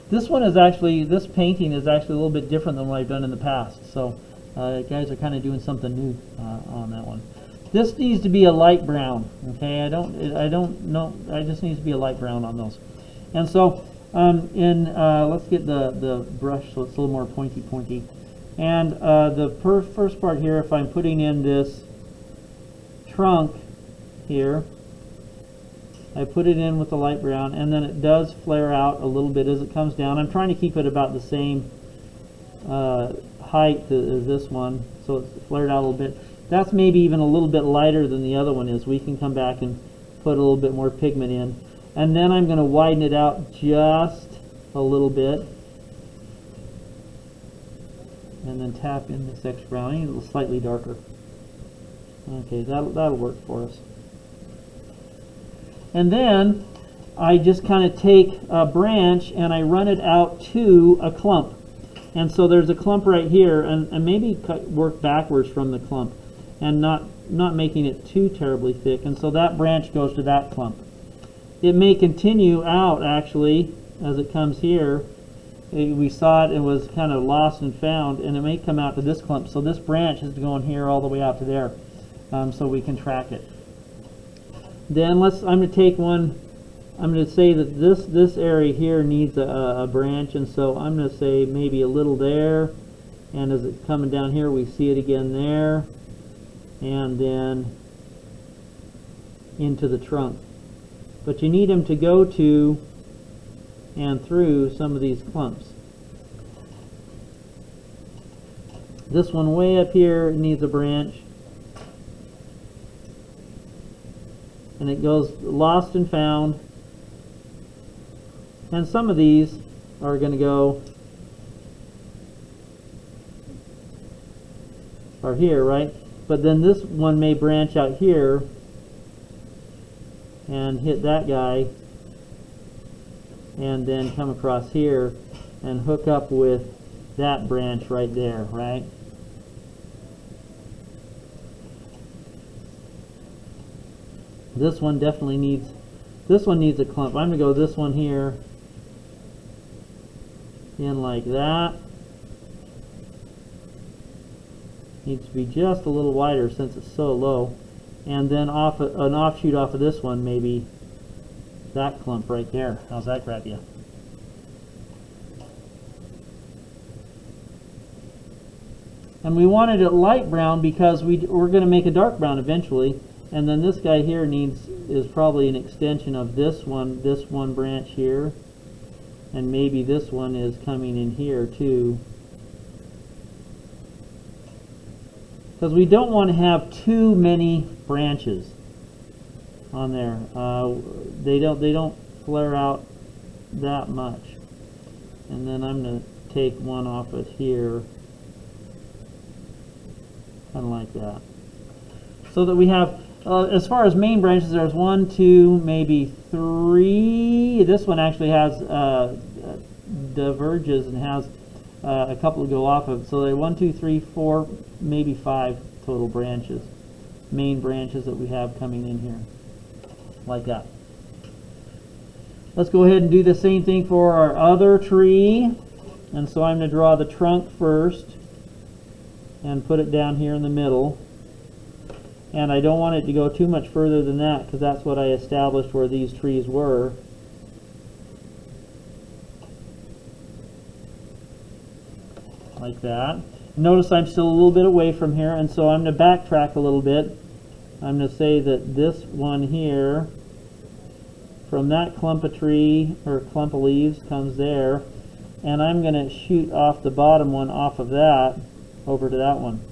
This one is actually, this painting is actually a little bit different than what I've done in the past. So guys are kind of doing something new on that one. This needs to be a light brown. Okay, I don't know. It just needs to be a light brown on those. And so let's get the brush so it's a little more pointy. And the first part here, if I'm putting in this trunk here, I put it in with the light brown, and then it does flare out a little bit as it comes down. I'm trying to keep it about the same height as this one, so it's flared out a little bit. That's maybe even a little bit lighter than the other one is. We can come back and put a little bit more pigment in. And then I'm going to widen it out just a little bit. And then tap in this extra brown. I need it slightly darker. Okay, that'll work for us. And then I just kind of take a branch and I run it out to a clump. And so there's a clump right here, and maybe work backwards from the clump and not making it too terribly thick. And so that branch goes to that clump. It may continue out actually as it comes here. We saw it, it was kind of lost and found, and it may come out to this clump. So this branch is going here all the way out to there, so we can track it. Then I'm going to take one. I'm going to say that this area here needs a branch, and so I'm going to say maybe a little there, and as it's coming down here we see it again there, and then into the trunk. But you need them to go to and through some of these clumps. This one way up here needs a branch, and it goes lost and found. And some of these are going to go here, right? But then this one may branch out here and hit that guy, and then come across here and hook up with that branch right there, right? This one definitely needs, this one needs a clump. I'm going to go this one here in like that. Needs to be just a little wider since it's so low. And then off an offshoot off of this one, maybe that clump right there. How's that grab you? And we wanted it light brown because we're going to make a dark brown eventually. And then this guy here is probably an extension of this one branch here. And maybe this one is coming in here too. Because we don't want to have too many branches on there. They don't flare out that much. And then I'm going to take one off of here, kind of like that, so that we have, as far as main branches, there's 1, 2, maybe 3. This one actually has diverges and has a couple to go off of. So there are 1, 2, 3, 4, maybe 5 total branches, main branches that we have coming in here, like that. Let's go ahead and do the same thing for our other tree. And so I'm going to draw the trunk first and put it down here in the middle. And I don't want it to go too much further than that, because that's what I established where these trees were. Like that. Notice I'm still a little bit away from here, and so I'm going to backtrack a little bit. I'm going to say that this one here, from that clump of tree, or clump of leaves, comes there. And I'm going to shoot off the bottom one off of that, over to that one.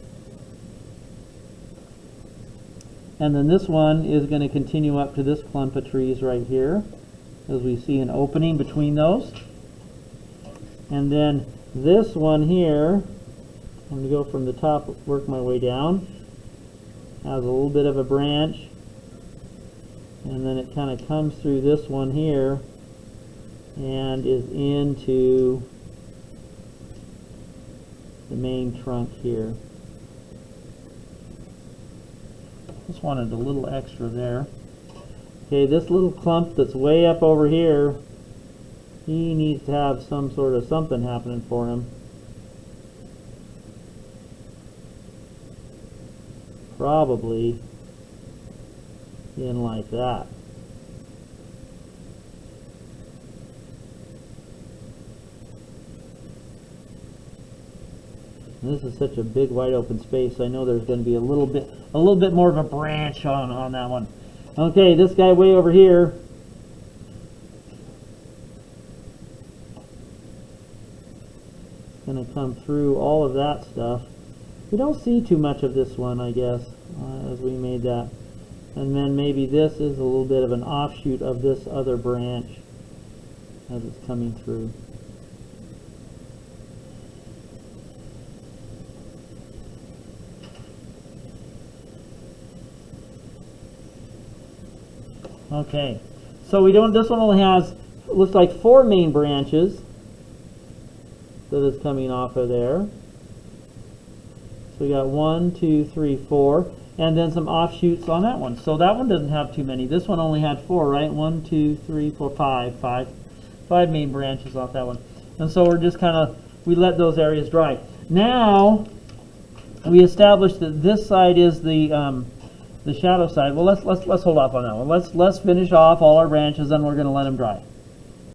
And then this one is going to continue up to this clump of trees right here, as we see an opening between those. And then this one here, I'm going to go from the top, work my way down, has a little bit of a branch, and then it kind of comes through this one here and is into the main trunk here. Just wanted a little extra there. Okay, this little clump that's way up over here He needs to have some sort of something happening for him. Probably in like that. And this is such a big wide open space. I know there's going to be a little bit more of a branch on that one. Okay, this guy way over here. Going to come through all of that stuff. We don't see too much of this one, I guess, as we made that. And then maybe this is a little bit of an offshoot of this other branch as it's coming through. Okay, so this one only has, looks like 4 main branches that is coming off of there. So we got 1, 2, 3, 4, and then some offshoots on that one. So that one doesn't have too many. This one only had 4, right? 1, 2, 3, 4, 5. Five main branches off that one. And so we're just kind of, we let those areas dry. Now we established that this side is the shadow side. Well, let's hold off on that one. Let's finish off all our branches, then we're going to let them dry.